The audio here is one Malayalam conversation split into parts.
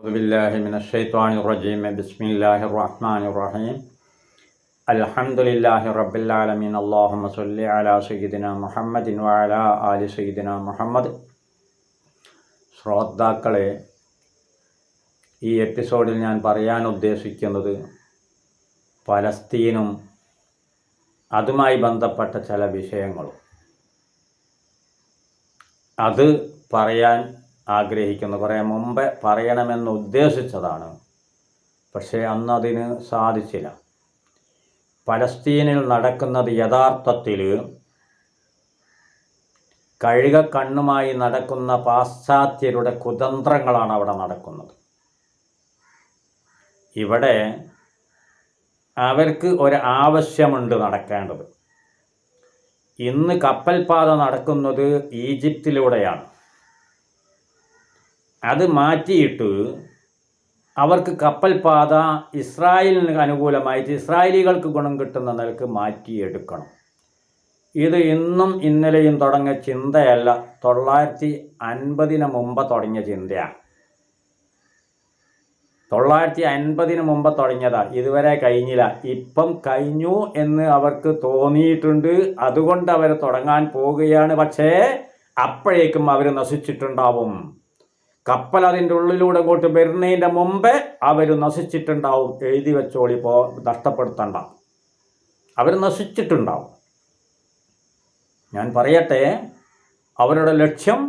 ബില്ലാഹി മിനശ്ശൈത്വാനിർ റജീം ബിസ്മില്ലാഹിർ റഹ്മാനിർ റഹീം അൽഹംദുലില്ലാഹി റബ്ബിൽ ആലമീൻ അല്ലാഹുമ്മ സ്വല്ലി അലാ സയ്യിദിനാ മുഹമ്മദിൻ വഅലാ ആലി സയ്യിദിനാ മുഹമ്മദ്. ശ്രോതാക്കളെ, ഈ എപ്പിസോഡിൽ ഞാൻ പറയാൻ ഉദ്ദേശിക്കുന്നത് പലസ്തീനും അതുമായി ബന്ധപ്പെട്ട ചില വിഷയങ്ങളും അത് പറയാൻ ആഗ്രഹിക്കുന്നു. കുറേ മുമ്പ് പറയണമെന്ന് ഉദ്ദേശിച്ചതാണ്, പക്ഷേ അന്നതിന് സാധിച്ചില്ല. പലസ്തീനിൽ നടക്കുന്നത് യഥാർത്ഥത്തിൽ കഴുകക്കണ്ണുമായി നടക്കുന്ന പാശ്ചാത്യരുടെ കുതന്ത്രങ്ങളാണ് അവിടെ നടക്കുന്നത്. ഇവിടെ അവർക്ക് ഒരു ആവശ്യമുണ്ട് നടക്കേണ്ടത്. ഇന്ന് കപ്പൽപാത നടക്കുന്നത് ഈജിപ്തിലൂടെയാണ്. അത് മാറ്റിയിട്ട് അവർക്ക് കപ്പൽപാത ഇസ്രായേലിന് അനുകൂലമായിട്ട് ഇസ്രായേലികൾക്ക് ഗുണം കിട്ടുന്ന നിലക്ക് മാറ്റിയെടുക്കണം. ഇത് ഇന്നും ഇന്നലെയും തുടങ്ങിയ ചിന്തയല്ല, 950 മുമ്പ് തുടങ്ങിയ ചിന്തയാണ്. 950 മുമ്പ് തുടങ്ങിയതാണ്, ഇതുവരെ കഴിഞ്ഞില്ല. ഇപ്പം കഴിഞ്ഞു എന്ന് അവർക്ക് തോന്നിയിട്ടുണ്ട്, അതുകൊണ്ട് അവർ തുടങ്ങാൻ പോവുകയാണ്. പക്ഷേ അപ്പോഴേക്കും അവർ നശിച്ചിട്ടുണ്ടാവും. കപ്പൽ അതിൻ്റെ ഉള്ളിലൂടെ അങ്ങോട്ട് വരുന്നതിൻ്റെ മുമ്പേ അവർ നശിച്ചിട്ടുണ്ടാവും. എഴുതി വെച്ചോളിപ്പോൾ, നഷ്ടപ്പെടുത്തണ്ട, അവർ നശിച്ചിട്ടുണ്ടാവും. ഞാൻ പറയട്ടെ, അവരുടെ ലക്ഷ്യം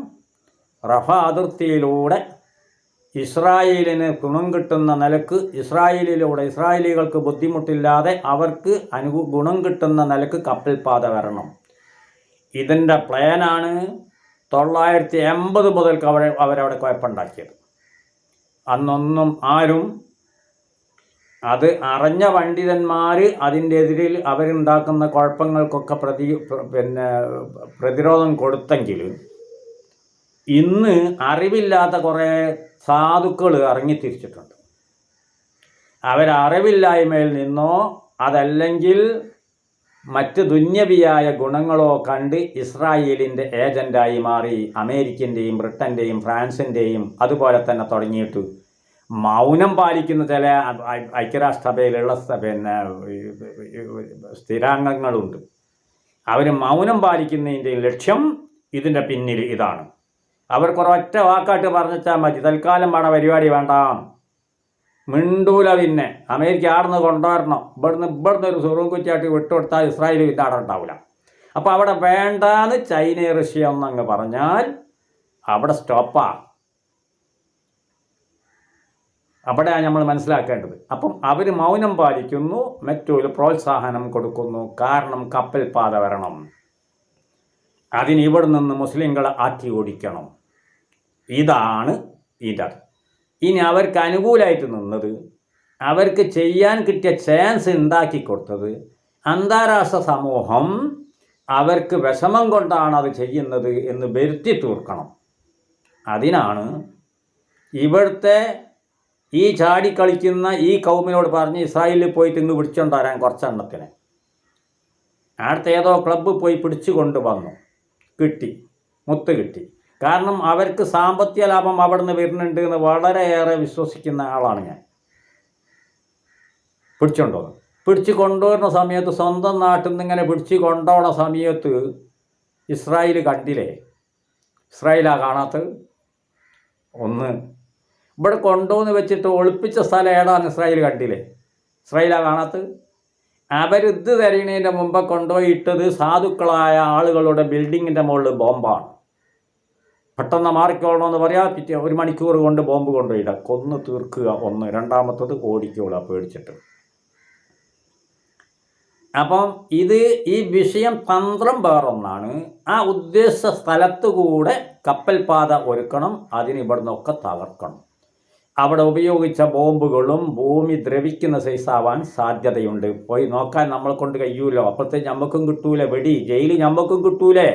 റഫ അതിർത്തിയിലൂടെ ഇസ്രായേലിന് ഗുണം കിട്ടുന്ന നിലക്ക്, ഇസ്രായേലികൾക്ക് ബുദ്ധിമുട്ടില്ലാതെ അവർക്ക് ഗുണം കിട്ടുന്ന നിലക്ക് കപ്പൽപാത വരണം. ഇതിൻ്റെ പ്ലാനാണ് 980 മുതൽക്ക് അവരവിടെ കുഴപ്പമുണ്ടാക്കിയത്. അന്നൊന്നും ആരും അത് അറിഞ്ഞ പണ്ഡിതന്മാർ അതിൻ്റെ എതിരിൽ അവരുണ്ടാക്കുന്ന കുഴപ്പങ്ങൾക്കൊക്കെ പ്രതിരോധം കൊടുത്തെങ്കിൽ ഇന്ന് അറിവില്ലാത്ത കുറേ സാധുക്കൾ ഇറങ്ങിത്തിരിച്ചിട്ടുണ്ട്. അവരറിവില്ലായ്മയിൽ നിന്നോ അതല്ലെങ്കിൽ മറ്റ് ദുന്യവിയായ ഗുണങ്ങളോ കണ്ട് ഇസ്രായേലിൻ്റെ ഏജൻ്റായി മാറി അമേരിക്കൻ്റെയും ബ്രിട്ടൻ്റെയും ഫ്രാൻസിൻ്റെയും അതുപോലെ തന്നെ തുടങ്ങിയിട്ട് മൗനം പാലിക്കുന്ന ചില ഐക്യരാഷ്ട്രസഭയിലുള്ള സ്ഥിരാംഗങ്ങളുണ്ട്. അവർ മൗനം പാലിക്കുന്നതിൻ്റെ ലക്ഷ്യം ഇതിൻ്റെ പിന്നിൽ ഇതാണ്. അവർക്കൊരൊറ്റ വാക്കാട്ട് പറഞ്ഞാൽ മതി, തൽക്കാലം വേണ പരിപാടി വേണ്ട, മിണ്ടൂല. പിന്നെ അമേരിക്ക ആടുന്ന് കൊണ്ടുവരണം, ഇവിടുന്ന് ഒരു സുറും കുറ്റിയായിട്ട് വിട്ടുകൊടുത്താൽ ഇസ്രായേൽ പിന്നെ അവിടെ ഉണ്ടാവില്ല. അപ്പോൾ അവിടെ വേണ്ടാന്ന് ചൈന റഷ്യ എന്നങ്ങ് പറഞ്ഞാൽ അവിടെ സ്റ്റോപ്പാണ്. അവിടെയാണ് നമ്മൾ മനസ്സിലാക്കേണ്ടത്. അപ്പം അവർ മൗനം പാലിക്കുന്നു, മറ്റൊരു പ്രോത്സാഹനം കൊടുക്കുന്നു. കാരണം കപ്പൽപാത വരണം, അതിന് ഇവിടെ നിന്ന് മുസ്ലിങ്ങളെ ആറ്റി ഓടിക്കണം. ഇതാണ് ഇത്. ഇനി അവർക്ക് അനുകൂലമായിട്ട് നിന്നത്, അവർക്ക് ചെയ്യാൻ കിട്ടിയ ചാൻസ് ഉണ്ടാക്കി കൊടുത്തത് അന്താരാഷ്ട്ര സമൂഹം അവർക്ക് വിഷമം കൊണ്ടാണ് അത് ചെയ്യുന്നത് എന്ന് വരുത്തി തീർക്കണം. അതിനാണ് ഇവിടുത്തെ ഈ ചാടിക്കളിക്കുന്ന ഈ കൗമിനോട് പറഞ്ഞ് ഇസ്രായേലിൽ പോയിട്ട് ഇങ്ങ് പിടിച്ചുകൊണ്ട് വരാൻ കുറച്ചെണ്ണത്തിന്. അടുത്ത ഏതോ ക്ലബ്ബ് പോയി പിടിച്ചു കൊണ്ടുവന്നു, കിട്ടി, മുത്ത് കിട്ടി. കാരണം അവർക്ക് സാമ്പത്തിക ലാഭം അവിടെ നിന്ന് വരുന്നുണ്ട് എന്ന് വളരെയേറെ വിശ്വസിക്കുന്ന ആളാണ് ഞാൻ. പിടിച്ചു കൊണ്ടുവരുന്ന സമയത്ത്, സ്വന്തം നാട്ടിൽ നിന്ന് ഇങ്ങനെ പിടിച്ചു കൊണ്ടുപോകുന്ന സമയത്ത് ഇസ്രായേൽ കണ്ടില്ലേ? ഇസ്രായേലാണ് കാണാത്തത്. ഒന്ന് ഇവിടെ കൊണ്ടുവന്ന് വെച്ചിട്ട് ഒളിപ്പിച്ച സ്ഥലം ഏടാന്ന് ഇസ്രായേൽ കണ്ടില്ലേ? ഇസ്രായേലാണ് കാണാത്തത്. അവരിത് തരുന്നതിൻ്റെ മുമ്പ് കൊണ്ടുപോയി ഇട്ടത് സാധുക്കളായ ആളുകളുടെ ബിൽഡിങ്ങിൻ്റെ മുകളിൽ ബോംബാണ്. പെട്ടെന്ന് മാറിക്കോളണമെന്ന് പറയാം, പിറ്റേ 1 മണിക്കൂർ കൊണ്ട് ബോംബ് കൊണ്ടുപോയിടുക, കൊന്ന് തീർക്കുക. ഒന്ന്, രണ്ടാമത്തത് ഓടിക്കോളുക പേടിച്ചിട്ട്. അപ്പം ഈ വിഷയം തന്ത്രം വേറൊന്നാണ്. ആ ഉദ്ദേശ സ്ഥലത്ത് കൂടെ കപ്പൽപാത ഒരുക്കണം, അതിന് ഇവിടുന്നൊക്കെ തകർക്കണം. അവിടെ ഉപയോഗിച്ച ബോംബുകളും ഭൂമി ദ്രവിക്കുന്ന സൈസാവാൻ സാധ്യതയുണ്ട്. പോയി നോക്കാൻ നമ്മളെ കൊണ്ട് കഴിയൂലോ. അപ്പോഴത്തേക്ക് ഞമ്മക്കും കിട്ടൂലേ വെടി, ജയില് ഞമ്മക്കും കിട്ടൂലേ.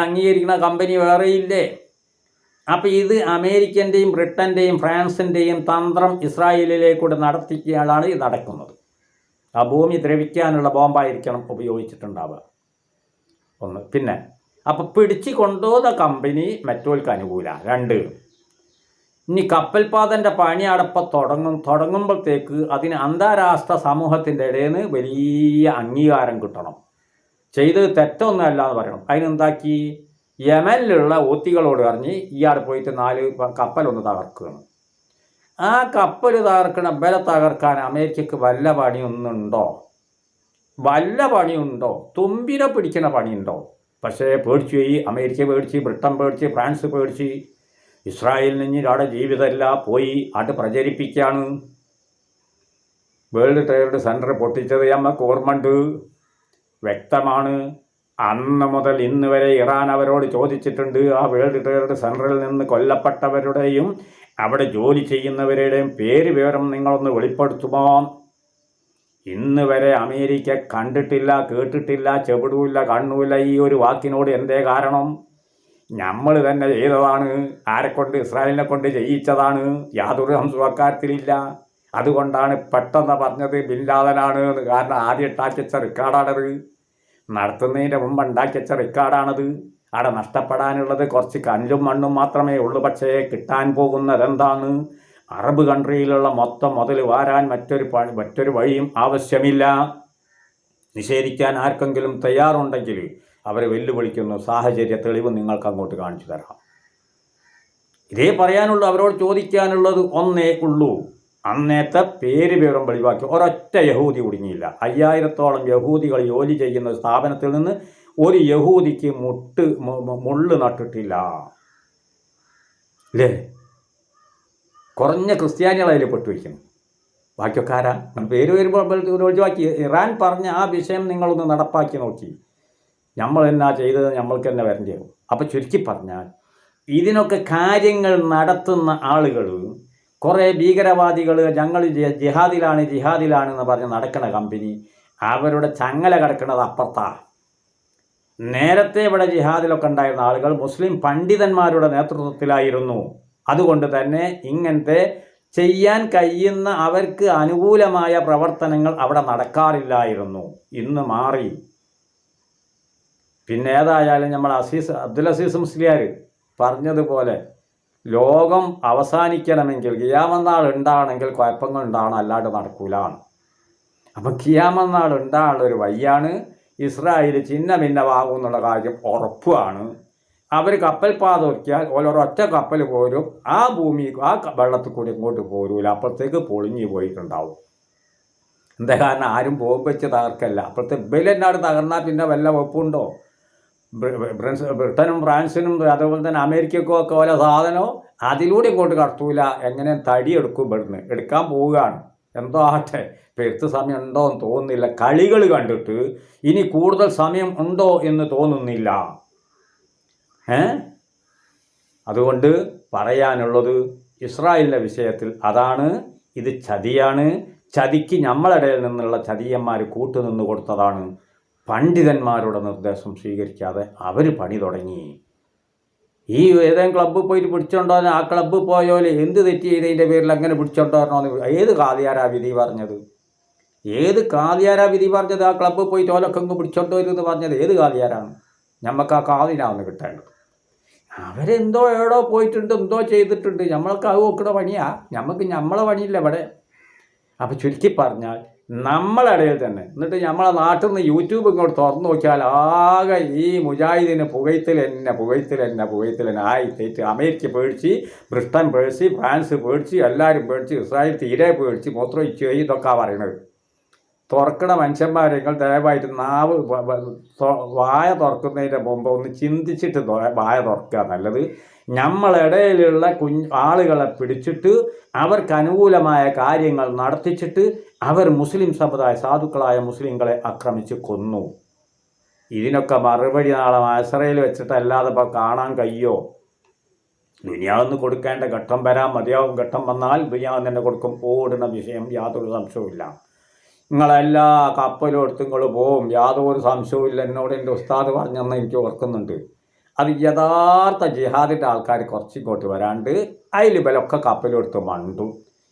അംഗീകരിക്കുന്ന കമ്പനി വേറെയില്ലേ? അപ്പം ഇത് അമേരിക്കൻ്റെയും ബ്രിട്ടൻ്റെയും ഫ്രാൻസിൻ്റെയും തന്ത്രം ഇസ്രായേലിലേക്കൂടെ നടത്തിക്കാനാണ് ഇത് നടക്കുന്നത്. ആ ഭൂമി ദ്രവിക്കാനുള്ള ബോംബായിരിക്കണം ഉപയോഗിച്ചിട്ടുണ്ടാവുക. ഒന്ന്. പിന്നെ അപ്പം പിടിച്ചു കൊണ്ടുപോകുന്ന കമ്പനി മറ്റോൾക്ക് അനുകൂല. 2, ഇനി കപ്പൽപാതൻ്റെ പണി അടപ്പം തുടങ്ങുമ്പോഴത്തേക്ക് അതിന് അന്താരാഷ്ട്ര സമൂഹത്തിൻ്റെ ഇടയിൽ നിന്ന് വലിയ അംഗീകാരം കിട്ടണം. ചെയ്തത് തെറ്റൊന്നുമല്ല എന്ന് പറയണം. അതിനെന്താക്കി യമനിലുള്ള ഊത്തികളോട് പറഞ്ഞ് ഇയാൾ പോയിട്ട് 4 കപ്പലൊന്ന് തകർക്കുകയാണ്. ആ കപ്പൽ തകർക്കണ ബല തകർക്കാൻ അമേരിക്കക്ക് വല്ല പണിയൊന്നുണ്ടോ? വല്ല പണിയുണ്ടോ? തുമ്പിനെ പിടിക്കുന്ന പണിയുണ്ടോ? പക്ഷേ പേടിച്ചു പോയി. അമേരിക്ക പേടിച്ച്, ബ്രിട്ടൻ പേടിച്ച്, ഫ്രാൻസ് പേടിച്ച്. ഇസ്രായേലിന് അവിടെ ജീവിതമല്ല പോയി അത് പ്രചരിപ്പിക്കുകയാണ്. വേൾഡ് ട്രേഡ് സെൻറ്റർ പൊട്ടിച്ചത് നമുക്ക് ഓർമ്മയുണ്ട്, വ്യക്തമാണ്. അന്ന് മുതൽ ഇന്ന് വരെ ഇറാൻ അവരോട് ചോദിച്ചിട്ടുണ്ട്, ആ വേൾഡ് ട്രേഡ് സെൻറ്ററിൽ നിന്ന് കൊല്ലപ്പെട്ടവരുടെയും അവിടെ ജോലി ചെയ്യുന്നവരുടെയും പേര് വിവരം നിങ്ങളൊന്ന് വെളിപ്പെടുത്തുമോ? ഇന്ന് വരെ അമേരിക്ക കണ്ടിട്ടില്ല, കേട്ടിട്ടില്ല, ചെവിടുമില്ല, കണ്ണുമില്ല ഈ ഒരു വാക്കിനോട്. എന്തേ കാരണം? നമ്മൾ തന്നെ ചെയ്തതാണ്. ആരെക്കൊണ്ട്? ഇസ്രായേലിനെ കൊണ്ട് ചെയ്യിച്ചതാണ്. യാതൊരു സംശയക്കാര്യത്തിലില്ല. അതുകൊണ്ടാണ് പെട്ടെന്ന് പറഞ്ഞത് ബിൻ ലാദനാണ്. കാരണം ആദ്യം ഉണ്ടാക്കിച്ച റെക്കോർഡാണത്, നടത്തുന്നതിൻ്റെ മുമ്പ് ഉണ്ടാക്കിച്ച റെക്കോർഡാണത്. അവിടെ നഷ്ടപ്പെടാനുള്ളത് കുറച്ച് കല്ലും മണ്ണും മാത്രമേ ഉള്ളൂ. പക്ഷേ കിട്ടാൻ പോകുന്നത് എന്താണ്? അറബ് കൺട്രിയിലുള്ള മൊത്തം മുതൽ വാരാൻ മറ്റൊരു വഴിയും ആവശ്യമില്ല. നിഷേധിക്കാൻ ആർക്കെങ്കിലും തയ്യാറുണ്ടെങ്കിൽ അവരെ വെല്ലുവിളിക്കുന്നു. സാഹചര്യ തെളിവ് നിങ്ങൾക്ക് അങ്ങോട്ട് കാണിച്ചു തരാം. ഇതേ പറയാനുള്ളൂ. അവരോട് ചോദിക്കാനുള്ളത് ഒന്നേ ഉള്ളൂ. അന്നേത്തെ പേര് വിവരം വെളിവാക്കി ഒരൊറ്റ യഹൂദി കുടുങ്ങിയില്ല. 5000-ഓളം യഹൂദികൾ ജോലി ചെയ്യുന്ന സ്ഥാപനത്തിൽ നിന്ന് ഒരു യഹൂദിക്ക് മുള്ള് നട്ടിട്ടില്ല. അല്ലേ? കുറഞ്ഞ ക്രിസ്ത്യാനികൾ അതിൽ പെട്ടുവയ്ക്കുന്നു. ബാക്കിയൊക്കെ ആരാ? പേര് വരുമ്പോൾ ഒഴിവാക്കി. ഇറാൻ പറഞ്ഞ ആ വിഷയം നിങ്ങളൊന്ന് നടപ്പാക്കി നോക്കി. നമ്മൾ എന്നാ ചെയ്തത് നമ്മൾക്ക് തന്നെ വരേണ്ടി വരും. അപ്പോൾ ചുരുക്കി പറഞ്ഞാൽ ഇതിനൊക്കെ കാര്യങ്ങൾ നടത്തുന്ന ആളുകൾ, കുറേ ഭീകരവാദികൾ, ഞങ്ങൾ ജിഹാദിലാണെന്ന് പറഞ്ഞ് നടക്കുന്ന കമ്പനി, അവരുടെ ചങ്ങല കിടക്കുന്നത് അപ്പുറത്താണ്. നേരത്തെ ഇവിടെ ജിഹാദിലൊക്കെ ഉണ്ടായിരുന്ന ആളുകൾ മുസ്ലിം പണ്ഡിതന്മാരുടെ നേതൃത്വത്തിലായിരുന്നു. അതുകൊണ്ട് തന്നെ ഇങ്ങനത്തെ ചെയ്യാൻ കഴിയുന്ന അവർക്ക് അനുകൂലമായ പ്രവർത്തനങ്ങൾ അവിടെ നടക്കാറില്ലായിരുന്നു. ഇന്ന് മാറി. പിന്നെ ഏതായാലും നമ്മൾ അബ്ദുൽ അസീസ് മുസ്ലിയാർ പറഞ്ഞതുപോലെ ലോകം അവസാനിക്കണമെങ്കിൽ ഖിയാമത്ത് നാൾ ഉണ്ടാവണമെങ്കിൽ കുഴപ്പങ്ങൾ ഉണ്ടാവണം, അല്ലാണ്ട് നടക്കൂലാണ്. അപ്പം ഖിയാമത്ത് നാൾ ഉണ്ടാകാനുള്ളൊരു വഴിയാണ് ഇസ്രായേൽ ചിന്ന ഭിന്നമാകും എന്നുള്ള കാര്യം ഉറപ്പാണ്. അവർ കപ്പൽ പാത ഒരുക്കിയാൽ ഒരൊറ്റ കപ്പൽ പോരും ആ ഭൂമി ആ വെള്ളത്തിൽ കൂടി ഇങ്ങോട്ട് പോരൂല. അപ്പോഴത്തേക്ക് പൊളിഞ്ഞു പോയിട്ടുണ്ടാവും. എന്താ കാരണം? ആരും ബോംബ് വെച്ച് തകർക്കല്ല. അപ്പോഴത്തെ ബെല്ലെന്നാട് തകർന്നാൽ പിന്നെ വല്ല വെപ്പുണ്ടോ? ബ്രിട്ടനും ഫ്രാൻസിനും അതുപോലെ തന്നെ അമേരിക്കക്കും ഒക്കെ ഓരോ സാധനവും അതിലൂടെ ഇങ്ങോട്ട് കടത്തൂല. എങ്ങനെ തടിയെടുക്കും? ഇവിടുന്ന് എടുക്കാൻ പോവുകയാണ്. എന്തോ ആട്ടെ, പെരുത്ത് സമയം ഉണ്ടോ എന്ന് തോന്നുന്നില്ല. കളികൾ കണ്ടിട്ട് ഇനി കൂടുതൽ സമയം ഉണ്ടോ എന്ന് തോന്നുന്നില്ല. അതുകൊണ്ട് പറയാനുള്ളത് ഇസ്രായേലിൻ്റെ വിഷയത്തിൽ അതാണ്. ഇത് ചതിയാണ്. ചതിക്ക് നമ്മളിടയിൽ നിന്നുള്ള ചതിയന്മാർ കൂട്ടുനിന്ന് കൊടുത്തതാണ്. പണ്ഡിതന്മാരുടെ നിർദ്ദേശം സ്വീകരിക്കാതെ അവർ പണി തുടങ്ങി. ഈ ഏതെങ്കിലും ക്ലബ്ബിൽ പോയിട്ട് പിടിച്ചോണ്ടോ? ആ ക്ലബ്ബിൽ പോയോലെ എന്ത് തെറ്റ് ചെയ്തതിൻ്റെ പേരിൽ അങ്ങനെ പിടിച്ചോണ്ടോന്ന് ഏത് കാദിയാരാ വിധി പറഞ്ഞത്? ഏത് കാദിയാരാ വിധി പറഞ്ഞത്? ആ ക്ലബ്ബിൽ പോയിട്ട് ഓലൊക്കെ അങ്ങ് പിടിച്ചോണ്ടോ എന്ന് പറഞ്ഞത് ഏത് കാദിയാരാണ്? നമുക്ക് ആ കാദിനാന്ന് കിട്ടേണ്ടത്. അവരെന്തോ എവിടോ പോയിട്ടുണ്ട്, എന്തോ ചെയ്തിട്ടുണ്ട്. നമ്മൾക്ക് അത് നോക്കുന്ന പണിയാ. നമ്മളെ പണിയില്ല ഇവിടെ. അപ്പോൾ ചുരുക്കി പറഞ്ഞാൽ നമ്മളിടയിൽ തന്നെ എന്നിട്ട് നമ്മളെ നാട്ടിൽ നിന്ന് യൂട്യൂബ് ഇങ്ങോട്ട് തുറന്നു നോക്കിയാൽ ആകെ ഈ മുജാഹിദിന് പുകയത്തിൽ തന്നെ ആയിത്തേറ്റ്. അമേരിക്ക പേടിച്ച്, ബ്രിട്ടൻ പേടിച്ച്, ഫ്രാൻസ് പേടിച്ച്, എല്ലാവരും പേടിച്ച്, ഇസ്രായേൽ തീരെ പേടിച്ച് മൂത്രമൊഴിച്ച് ഇതൊക്കെ പറയണത്. തുറക്കണ മനുഷ്യന്മാരെങ്ങൾ ദയവായിട്ട് വായ തുറക്കുന്നതിൻ്റെ മുമ്പ് ഒന്ന് ചിന്തിച്ചിട്ട് വായ തുറക്കുക നല്ലത്. നമ്മളിടയിലുള്ള ആളുകളെ പിടിച്ചിട്ട് അവർക്ക് അനുകൂലമായ കാര്യങ്ങൾ നടത്തിച്ചിട്ട് അവർ മുസ്ലിം സമുദായ സാധുക്കളായ മുസ്ലിങ്ങളെ ആക്രമിച്ച് കൊന്നു. ഇതിനൊക്കെ മറുപടി നാളെ ഇസ്രായേൽ വെച്ചിട്ട് അല്ലാതെ ഇപ്പോൾ കാണാൻ കഴിയോ? ദുനിയാവെന്ന് കൊടുക്കേണ്ട ഘട്ടം വരാൻ മതിയാവും. ഘട്ടം വന്നാൽ ദുനിയാവ് തന്നെ കൊടുക്കും. ഓടുന്ന വിഷയം യാതൊരു സംശയവുമില്ല. നിങ്ങളെല്ലാ കപ്പലും എടുത്ത് നിങ്ങൾ പോവും, യാതൊരു സംശയവുമില്ല. എന്നോട് എൻ്റെ ഉസ്താദ് പറഞ്ഞെന്ന് എനിക്ക് ഓർക്കുന്നുണ്ട്. അത് യഥാർത്ഥ ജിഹാദിൻ്റെ ആൾക്കാർ കുറച്ചിങ്ങോട്ട് വരാണ്ട് അതിൽ ബലൊക്കെ കപ്പലെടുത്ത് മണ്ടും.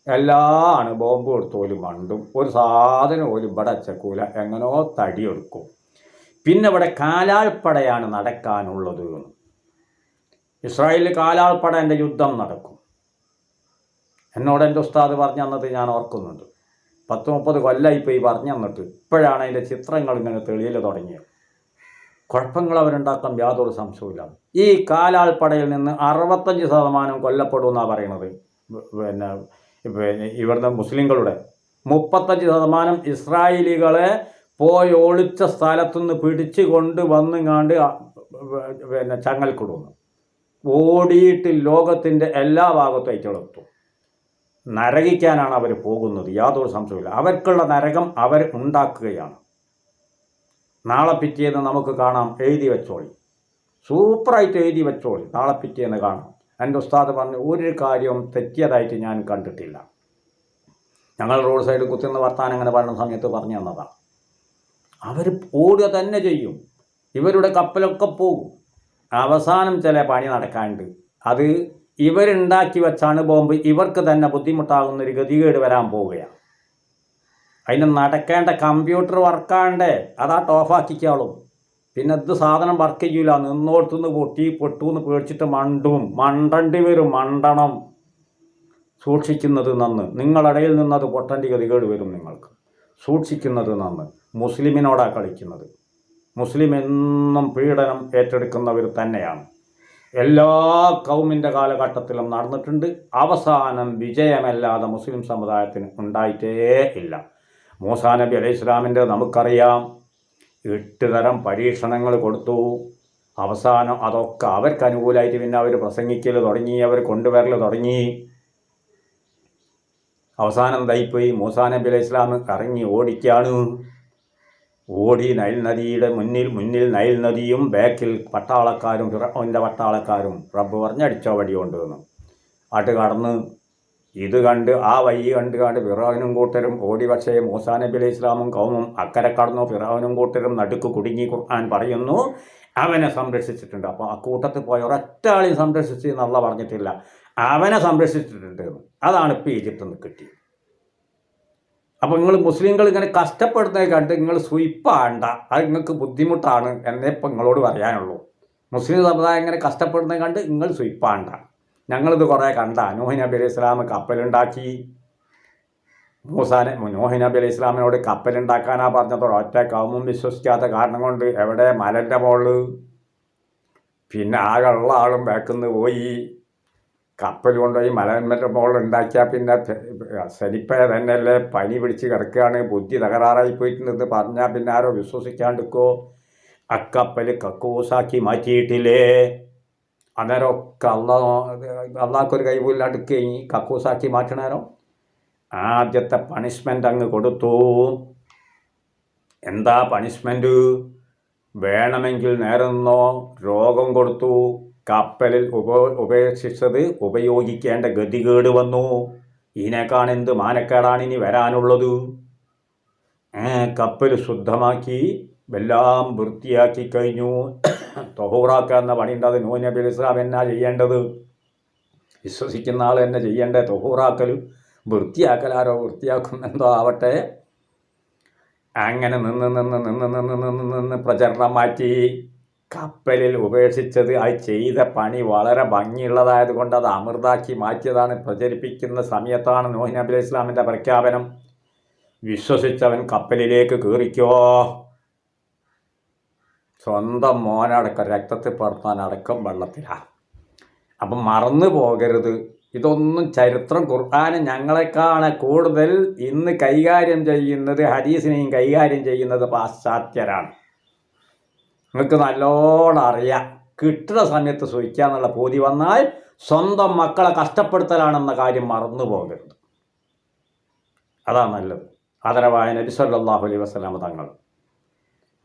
എല്ലാ അണുബോംബും എടുത്ത് പോലും മണ്ടും. ഒരു സാധനം പോലും ഇവിടെ അച്ചക്കൂല. എങ്ങനോ തടിയെടുക്കും. പിന്നെ ഇവിടെ കാലാൾപ്പടയാണ് നടക്കാനുള്ളത്. ഇസ്രായേലിൽ കാലാൾപ്പടേൻ്റെ യുദ്ധം നടക്കും. എന്നോട് എൻ്റെ ഉസ്താദ് പറഞ്ഞു തന്നത് ഞാൻ ഓർക്കുന്നുണ്ട്. 10-30 കൊല്ലമായിപ്പോൾ ഈ പറഞ്ഞു തന്നിട്ട് ഇപ്പോഴാണ് അതിൻ്റെ ചിത്രങ്ങൾ ഇങ്ങനെ തെളിയൽ തുടങ്ങിയത്. കുഴപ്പങ്ങൾ അവരുണ്ടാക്കാൻ യാതൊരു സംശയവുമില്ല. ഈ കാലാൾപ്പടയിൽ നിന്ന് 65% കൊല്ലപ്പെടുമെന്നാണ് പറയുന്നത്. പിന്നെ ഇവിടുത്തെ മുസ്ലിങ്ങളുടെ 35% ഇസ്രായേലികളെ പോയി ഒളിച്ച സ്ഥലത്തുനിന്ന് പിടിച്ച് കൊണ്ട് വന്നുങ്ങാണ്ട് പിന്നെ ചങ്ങൽക്കിടുന്നു. ഓടിയിട്ട് ലോകത്തിൻ്റെ എല്ലാ ഭാഗത്തും അയച്ചെത്തും. നരകിക്കാനാണ് അവർ പോകുന്നത്, യാതൊരു സംശയമില്ല. അവർക്കുള്ള നരകം അവർ ഉണ്ടാക്കുകയാണ്. നാളെ പിറ്റേന്ന് നമുക്ക് കാണാം, എഴുതി വെച്ചോളി, സൂപ്പറായിട്ട് എഴുതി വെച്ചോളി, നാളെ പിറ്റേന്ന് കാണാം. എൻ്റെ ഉസ്താദ് പറഞ്ഞു ഒരു കാര്യവും തെറ്റിയതായിട്ട് ഞാൻ കണ്ടിട്ടില്ല. ഞങ്ങൾ റോഡ് സൈഡ് കുത്തുന്ന വർത്താനം അങ്ങനെ പറയുന്ന സമയത്ത് പറഞ്ഞു തന്നതാണ്. അവർ ഓടുക തന്നെ ചെയ്യും. ഇവരുടെ കപ്പലൊക്കെ പോകും. അവസാനം ചില പണി നടക്കാണ്ട് അത് ഇവരുണ്ടാക്കി വെച്ചാണ് ബോംബ്. ഇവർക്ക് തന്നെ ബുദ്ധിമുട്ടാകുന്നൊരു ഗതികേട് വരാൻ പോവുകയാണ്. അതിന് നടക്കേണ്ട കമ്പ്യൂട്ടർ വർക്കാണ്ടേ, അതാ ഓഫാക്കിക്കാളും. പിന്നെ ഇത് സാധനം വർക്ക് ചെയ്യില്ല. നിന്നോടത്തുനിന്ന് പൊട്ടൂന്ന് പേടിച്ചിട്ട് മണ്ടണ്ടി വരും. മണ്ടണം. സൂക്ഷിക്കുന്നത് നന്ന്. നിങ്ങളിടയിൽ നിന്നത് പൊട്ടൻ്റെ ഗതികേട് വരും നിങ്ങൾക്ക്. സൂക്ഷിക്കുന്നത് നന്ന്. മുസ്ലിമിനോടാണ് കളിക്കുന്നത്. മുസ്ലിം എന്നും പീഡനം ഏറ്റെടുക്കുന്നവർ തന്നെയാണ്. എല്ലാ കൗമിൻ്റെ കാലഘട്ടത്തിലും നടന്നിട്ടുണ്ട്. അവസാനം വിജയമല്ലാതെ മുസ്ലിം സമുദായത്തിന് ഉണ്ടായിട്ടേ ഇല്ല. മൂസാ നബി അലൈഹി ഇസ്ലാമിൻ്റെ നമുക്കറിയാം, 8 തരം പരീക്ഷണങ്ങൾ കൊടുത്തു. അവസാനം അതൊക്കെ അവർക്ക് അനുകൂലമായിട്ട് പിന്നെ അവർ പ്രസംഗിക്കൽ തുടങ്ങി, അവർ കൊണ്ടുവരൽ തുടങ്ങി. അവസാനം എന്തായിപ്പോയി? മൂസാ നബി അലൈഹി ഇസ്ലാം ഇറങ്ങി ഓടിക്കാണ്. ഓടി നൈൽ നദിയുടെ മുന്നിൽ നൈൽ നദിയും ബാക്കിൽ പട്ടാളക്കാരും, ഫിറഔൻ്റെ പട്ടാളക്കാരും. റബ്ബ് പറഞ്ഞടിച്ചോ വടി കൊണ്ടുവന്നു. അത് കടന്ന് ഇത് കണ്ട് ആ വഴി കണ്ട് ഫിറഔനും കൂട്ടരും ഓടി. പക്ഷേ മൂസാ നബി അലൈഹി ഇസ്ലാമും കൗമും അക്കരെ കടന്നു. ഫിറഔനും കൂട്ടരും നടുക്ക് കുടുങ്ങി. ഖുർആൻ പറയുന്നു അവനെ സംരക്ഷിച്ചിട്ടുണ്ട്. അപ്പോൾ ആ കൂട്ടത്തിൽ പോയ ഒരൊറ്റ ആളെയും സംരക്ഷിച്ച് എന്നുള്ള പറഞ്ഞിട്ടില്ല, അവനെ സംരക്ഷിച്ചിട്ടുണ്ട്. അതാണ് ഇപ്പോൾ ഈജിപ്തിൽ നിന്ന് കിട്ടിയത്. അപ്പോൾ നിങ്ങൾ മുസ്ലിങ്ങൾ ഇങ്ങനെ കഷ്ടപ്പെടുന്നത് കണ്ട് നിങ്ങൾ സ്വയിപ്പാണ്ട, അത് നിങ്ങൾക്ക് ബുദ്ധിമുട്ടാണ് എന്നേ ഇപ്പം നിങ്ങളോട് പറയാനുള്ളൂ. മുസ്ലിം സമുദായം ഇങ്ങനെ കഷ്ടപ്പെടുന്നത് കണ്ട് നിങ്ങൾ സ്വയിപ്പാണ്ട. ഞങ്ങളിത് കുറേ കണ്ട. നൂഹ് നബി അലൈഹി ഇസ്ലാം കപ്പലുണ്ടാക്കി. നൂഹ് നബി അലൈഹി ഇസ്ലാമിനോട് കപ്പലുണ്ടാക്കാനാണ് പറഞ്ഞത്. ഒറ്റ കൗമും വിശ്വസിക്കാത്ത കാരണം കൊണ്ട് എവിടെ മലൻ്റെ മുകളിൽ. പിന്നെ ആകെ ഉള്ള ആളും ബാക്കിന്ന് പോയി. കപ്പൽ കൊണ്ടുപോയി മലൻ്റെ മുകളിൽ ഉണ്ടാക്കിയാൽ പിന്നെ ശനിപ്പയ തന്നെയല്ലേ, പനി പിടിച്ച് കിടക്കുകയാണ്, ബുദ്ധി തകരാറായി പോയിട്ടുണ്ടെന്ന് പറഞ്ഞാൽ പിന്നെ ആരോ വിശ്വസിക്കാണ്ടിരിക്കോ? അക്കപ്പൽ കക്കൂസാക്കി മാറ്റിയിട്ടില്ലേ? അന്നേരമൊക്കെ അള്ളാഹ്ക്കൊരു കൈവില്ലാണ്ടിരിക്കുക. ഈ കക്കൂസാക്കി മാറ്റണേരോ ആദ്യത്തെ പണിഷ്മെൻ്റ് അങ്ങ് കൊടുത്തു. എന്താ പണിഷ്മെൻറ്റ്? വേണമെങ്കിൽ നേരെ നിന്നോ. രോഗം കൊടുത്തു. കപ്പലിൽ ഉപേക്ഷിച്ചത് ഉപയോഗിക്കേണ്ട ഗതികേട് വന്നു. ഇതിനേക്കാണ് എന്ത് മാനക്കേടാണ് ഇനി വരാനുള്ളത്? കപ്പൽ ശുദ്ധമാക്കി എല്ലാം വൃത്തിയാക്കി കഴിഞ്ഞു. തൊഹൂറാക്കുക എന്ന പണിയുണ്ട്. അത് നൂഹ് നബി അലൈഹി ഇസ്ലാം എന്നാ ചെയ്യേണ്ടത്? വിശ്വസിക്കുന്ന ആൾ തന്നെ ചെയ്യേണ്ടത് തൊഹൂറാക്കൽ. വൃത്തിയാക്കലാരോ വൃത്തിയാക്കുന്നെന്തോ ആവട്ടെ. അങ്ങനെ നിന്ന് പ്രചരണം മാറ്റി. കപ്പലിൽ ഉപേക്ഷിച്ചത് അത് ചെയ്ത പണി വളരെ ഭംഗിയുള്ളതായത് കൊണ്ട് അത് അമൃതാക്കി മാറ്റിയതാണ് പ്രചരിപ്പിക്കുന്ന സമയത്താണ് നൂഹ് നബി അലൈഹി ഇസ്ലാമിൻ്റെ പ്രഖ്യാപനം. വിശ്വസിച്ചവൻ കപ്പലിലേക്ക് കയറിക്കോ. സ്വന്തം മോനടക്കം രക്തത്തിൽ പറത്താനടക്കം വെള്ളത്തിലാണ്. അപ്പം മറന്നു പോകരുത്. ഇതൊന്നും ചരിത്രം ഖുർആൻ ഞങ്ങളെക്കാണ് കൂടുതൽ ഇന്ന് കൈകാര്യം ചെയ്യുന്നത്, ഹദീസിനെയും കൈകാര്യം ചെയ്യുന്നത് പാശ്ചാത്യരാണ്. നിങ്ങൾക്ക് നല്ലോണം അറിയാം. കിട്ടുന്ന സമയത്ത് സൂഹിക്കുക എന്നുള്ള ബോധി വന്നാൽ സ്വന്തം മക്കളെ കഷ്ടപ്പെടുത്തലാണെന്ന കാര്യം മറന്നു പോകരുത്. അതാണ് നല്ലത്. ആദരവായ നബി സല്ലല്ലാഹു അലൈഹി വസല്ലം തങ്ങൾ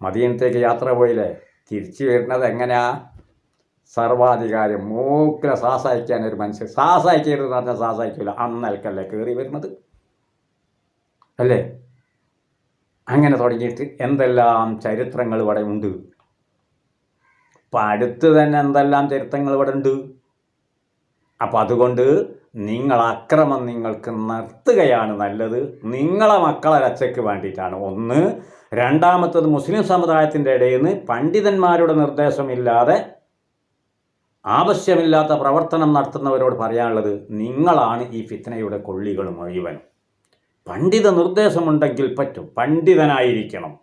മദീനത്തേക്ക് യാത്ര പോയില്ലേ? തിരിച്ചു വരുന്നത് എങ്ങനെയാ? സർവാധികാരം മൂക്കിലെ സാസയക്കാൻ ഒരു മനുഷ്യൻ സാസയക്കരുതെന്ന് പറഞ്ഞാൽ സാസയക്കില്ല. അന്നൽക്കല്ലേ കയറി വരുന്നത് അല്ലേ? അങ്ങനെ തുടങ്ങിയിട്ട് എന്തെല്ലാം ചരിത്രങ്ങൾ ഇവിടെ ഉണ്ട്. അപ്പം അടുത്ത് തന്നെ എന്തെല്ലാം ചരിത്രങ്ങൾ ഇവിടെ ഉണ്ട്. അപ്പം അതുകൊണ്ട് അക്രമം നിങ്ങൾക്ക് നിർത്തുകയാണ് നല്ലത്. നിങ്ങളെ മക്കളെ രക്ഷയ്ക്ക് വേണ്ടിയിട്ടാണ്. ഒന്ന്. രണ്ടാമത്തത്, മുസ്ലിം സമുദായത്തിൻ്റെ ഇടയിൽ നിന്ന് പണ്ഡിതന്മാരുടെ നിർദ്ദേശമില്ലാതെ ആവശ്യമില്ലാത്ത പ്രവർത്തനം നടത്തുന്നവരോട് പറയാനുള്ളത്, നിങ്ങളാണ് ഈ ഫിത്നയുടെ കൊള്ളികൾ മുഴുവനും. പണ്ഡിത നിർദ്ദേശമുണ്ടെങ്കിൽ പറ്റും. പണ്ഡിതനായിരിക്കണം,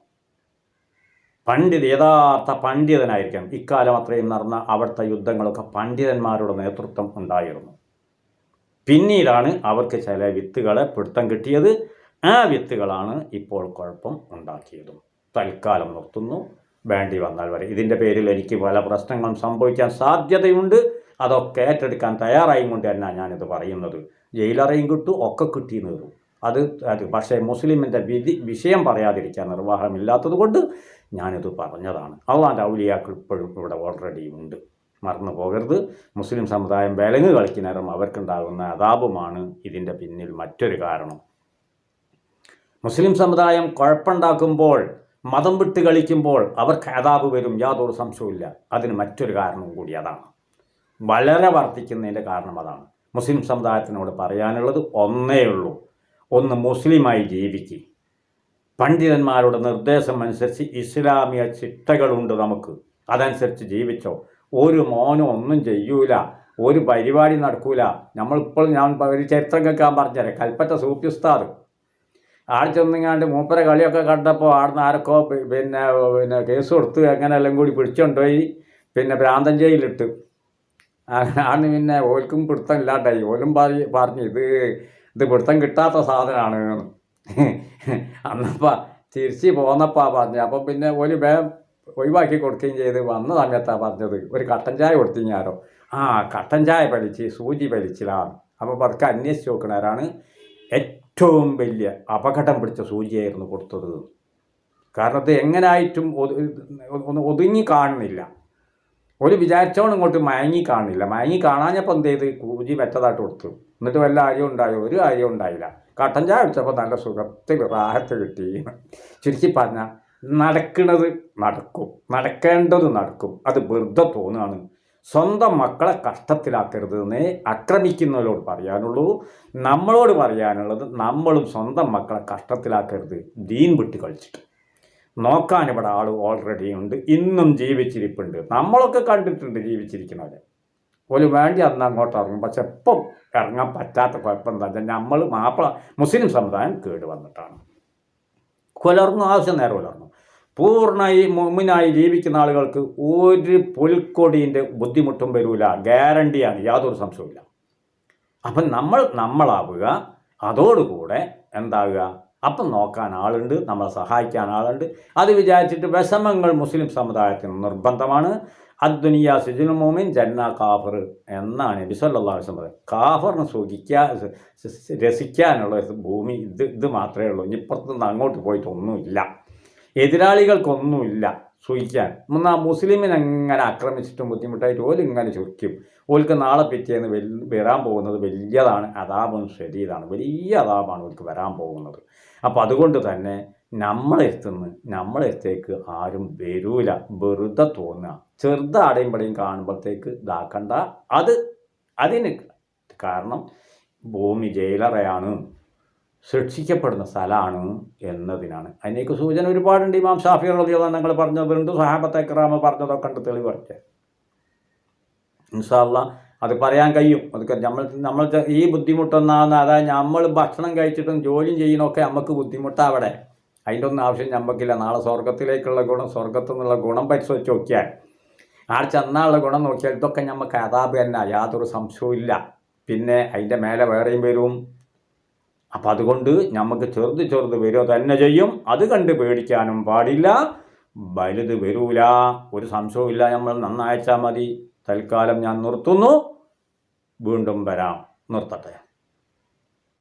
യഥാർത്ഥ പണ്ഡിതനായിരിക്കണം. ഇക്കാലം അത്രയും നടന്ന അവിടുത്തെ യുദ്ധങ്ങളൊക്കെ പണ്ഡിതന്മാരുടെ നേതൃത്വം ഉണ്ടായിരുന്നു. പിന്നീടാണ് അവർക്ക് ചില വിത്തുകളെ പിടുത്തം കിട്ടിയത്. ആ വിത്തുകളാണ് ഇപ്പോൾ കുഴപ്പം ഉണ്ടാക്കിയതും. തൽക്കാലം നിർത്തുന്നു, വേണ്ടി വന്നാൽ വരെ. ഇതിൻ്റെ പേരിൽ എനിക്ക് പല പ്രശ്നങ്ങളും സംഭവിക്കാൻ സാധ്യതയുണ്ട്. അതൊക്കെ ഏറ്റെടുക്കാൻ തയ്യാറായും കൊണ്ട് തന്നെ ഞാനിത് പറയുന്നത്. ജയിലറയും കിട്ടും, ഒക്കെ കിട്ടിയെന്ന് വരും. അത് പക്ഷേ മുസ്ലിമിൻ്റെ വിഷയം പറയാതിരിക്കാൻ നിർവാഹമില്ലാത്തത് കൊണ്ട് ഞാനിത് പറഞ്ഞതാണ്. അള്ളാൻ്റെ ഔലിയാക്കൾ ഇപ്പോഴും ഇവിടെ ഓൾറെഡി ഉണ്ട്, മറന്നു പോകരുത്. മുസ്ലിം സമുദായം വിലങ്ങ് കളിക്കുന്നേരം അവർക്കുണ്ടാകുന്ന അതാപമാണ് ഇതിൻ്റെ പിന്നിൽ മറ്റൊരു കാരണം. മുസ്ലിം സമുദായം കുഴപ്പമുണ്ടാക്കുമ്പോൾ, മതം വിട്ട് കളിക്കുമ്പോൾ അവർക്ക് അതാപ് വരും, യാതൊരു സംശയവുമില്ല. അതിന് മറ്റൊരു കാരണവും കൂടി അതാണ്, വളരെ വർദ്ധിക്കുന്നതിൻ്റെ കാരണം അതാണ്. മുസ്ലിം സമുദായത്തിനോട് പറയാനുള്ളത് ഒന്നേ ഉള്ളൂ, ഒന്ന് മുസ്ലിമായി ജീവിക്കുക. പണ്ഡിതന്മാരുടെ നിർദ്ദേശം അനുസരിച്ച് ഇസ്ലാമിക ചിട്ടകളുണ്ട് നമുക്ക്, അതനുസരിച്ച് ജീവിച്ചോ. ഒരു മോനും ഒന്നും ചെയ്യൂല, ഒരു പരിപാടി നടക്കൂല. നമ്മളിപ്പോൾ ഞാൻ ഒരു ചരിത്രം കേൾക്കാൻ പറഞ്ഞുതരാം. കൽപ്പറ്റ സൂഫി ഉസ്താദ് ആൾ ചെന്നിങ്ങാണ്ട് മൂപ്പരെ കളിയൊക്കെ കണ്ടപ്പോൾ ആടുന്ന് ആരൊക്കെ പിന്നെ കേസ് കൊടുത്ത് അങ്ങനെയെല്ലാം കൂടി പിടിച്ചുകൊണ്ടുപോയി ഭ്രാന്തൻ ജയിലിട്ട്. ആടിന് പിന്നെ ഓൽക്കും പിടുത്തം ഇല്ലാണ്ടായി. ഓലും പറഞ്ഞു ഇത് പിടുത്തം കിട്ടാത്ത സാധനമാണ് എന്ന്. അന്നപ്പോൾ തിരിച്ച് പോന്നപ്പോൾ പറഞ്ഞു. അപ്പം പിന്നെ ഓല് വേഗം ഒഴിവാക്കി കൊടുക്കുകയും ചെയ്ത്. വന്ന സമയത്താണ് പറഞ്ഞത്, ഒരു കട്ടൻ ചായ കൊടുത്തിങ്ങാരോ, കട്ടൻ ചായ വലിച്ച് സൂചി വലിച്ചിലാണ്. അപ്പോൾ പതുക്കെ അന്വേഷിച്ച് നോക്കണവരാണ് ഏറ്റവും വലിയ അപകടം പിടിച്ച സൂചിയായിരുന്നു കൊടുത്തത്. കാരണം അത് എങ്ങനായിട്ടും ഒതുങ്ങി കാണുന്നില്ല. ഒരു വിചാരിച്ചോണം ഇങ്ങോട്ട് മയങ്ങി കാണില്ല. മയങ്ങി കാണാഞ്ഞപ്പോൾ എന്ത് ചെയ്ത് സൂചി വെച്ചതായിട്ട് കൊടുത്തു. എന്നിട്ട് വല്ല കാര്യം ഉണ്ടായോ? ഒരു കാര്യം ഉണ്ടായില്ല. കട്ടൻ ചായ വെച്ചപ്പോൾ നല്ല സുഖത്തിൽ റാഹത്ത് കിട്ടി. ചുരുക്കി പറഞ്ഞാൽ നടക്കുന്നത് നടക്കും, നടക്കേണ്ടത് നടക്കും. അത് വെറുതെ തോന്നുകയാണ്. സ്വന്തം മക്കളെ കഷ്ടത്തിലാക്കരുത് എന്നേ ആക്രമിക്കുന്നവരോട് പറയാനുള്ളൂ. നമ്മളോട് പറയാനുള്ളത്, നമ്മളും സ്വന്തം മക്കളെ കഷ്ടത്തിലാക്കരുത്. ദീൻ വിട്ട് കളിച്ചിട്ട് നോക്കാൻ ഇവിടെ ആൾ ഓൾറെഡി ഉണ്ട്, ഇന്നും ജീവിച്ചിരിപ്പുണ്ട്. നമ്മളൊക്കെ കണ്ടിട്ടുണ്ട് ജീവിച്ചിരിക്കുന്നവരെ. ഒരു വേണ്ടി അന്ന് അങ്ങോട്ട് ഇറങ്ങും. പക്ഷെ എപ്പം ഇറങ്ങാൻ പറ്റാത്ത കുഴപ്പം എന്താ വെച്ചാൽ നമ്മൾ മുസ്ലിം സമുദായം കേട് വന്നിട്ടാണ്. കൊലർന്നു ആവശ്യം നേരം കൊലർന്നു. പൂർണ്ണമായി മുമ്പിനായി ജീവിക്കുന്ന ആളുകൾക്ക് ഒരു പുൽക്കൊടീൻ്റെ ബുദ്ധിമുട്ടും വരില്ല, ഗ്യാരണ്ടിയാണ്, യാതൊരു സംശയവുമില്ല. അപ്പം നമ്മളാവുക, അതോടുകൂടെ എന്താവുക, അപ്പം നോക്കാൻ ആളുണ്ട്, നമ്മളെ സഹായിക്കാൻ ആളുണ്ട്. അത് വിചാരിച്ചിട്ട് വിഷമങ്ങൾ മുസ്ലിം സമുദായത്തിന് നിർബന്ധമാണ്. അദ്ദുനിയ സിജുൽ മുഅ്മിൻ ജന്ന കാഫർ എന്നാണ് നബി സല്ലല്ലാഹു അലൈഹി വസല്ലം. കാഫറിന് രസിക്കാനുള്ള ഭൂമി ഇത് മാത്രമേ ഉള്ളൂ. ഇപ്പുറത്തുനിന്ന് അങ്ങോട്ട് പോയിട്ടൊന്നുമില്ല, എതിരാളികൾക്കൊന്നുമില്ല സൂഹിക്കാൻ. മുസ്ലിമിനെ എങ്ങനെ ആക്രമിച്ചിട്ടും ബുദ്ധിമുട്ടായിട്ട് ഓലിങ്ങനെ ചുരുക്കും. ഓൽക്ക് നാളെ പിറ്റേന്ന് വരാൻ പോകുന്നത് വലിയതാണ്, അതാപും ശരീരമാണ്, വലിയ അതാപാണ് ഓൽക്ക് വരാൻ പോകുന്നത്. അപ്പം അതുകൊണ്ട് തന്നെ നമ്മളെടുത്തേക്ക് ആരും വരൂല. വെറുതെ തോന്നുക, ചെറുതാടെയും പടയും കാണുമ്പോഴത്തേക്ക് ഇതാക്കണ്ട. അതിന് കാരണം ഭൂമി ജയിലറയാണ്, ശിക്ഷിക്കപ്പെടുന്ന സ്ഥലമാണ് എന്നതിനാണ്. അതിനേക്ക് സൂചന ഒരുപാടുണ്ട്. ഇമാം ഷാഫി റളിയല്ലാഹു അൻഹു പറഞ്ഞതുണ്ട്, സഹാബത്തെ കിറാമ് പറഞ്ഞതൊക്കെ ഉണ്ട്, തെളിവ് പറഞ്ഞത്. ഇൻഷാ അല്ലാഹ് അത് പറയാൻ കഴിയും. അതൊക്കെ നമ്മൾ ഈ ബുദ്ധിമുട്ടൊന്നാകുന്ന, അതായത് നമ്മൾ ഭക്ഷണം കഴിച്ചിട്ടും ജോലിയും ചെയ്യണമൊക്കെ നമുക്ക് ബുദ്ധിമുട്ടാവിടെ. അതിൻ്റെ ഒന്നും ആവശ്യം നമുക്കില്ല. നാളെ സ്വർഗത്തിലേക്കുള്ള ഗുണം, സ്വർഗത്തു നിന്നുള്ള ഗുണം പരിശോധിച്ച് നോക്കിയാൽ, ആടെ ചെന്നാലുള്ള ഗുണം നോക്കിയാൽ ഇതൊക്കെ നമുക്ക് അതാപ് തന്നെ, യാതൊരു സംശയവും ഇല്ല. പിന്നെ അതിൻ്റെ മേലെ വേറെയും വരും. അപ്പം അതുകൊണ്ട് നമുക്ക് ചെറുത് വരുമോ തന്നെ ചെയ്യും. അത് കണ്ട് പേടിക്കാനും പാടില്ല. വലുത് വരൂല, ഒരു സംശയവും ഇല്ല. നമ്മൾ നന്നായച്ചാൽ മതി. തൽക്കാലം ഞാൻ നിർത്തുന്നു, വീണ്ടും വരാം. നിർത്തട്ടെ.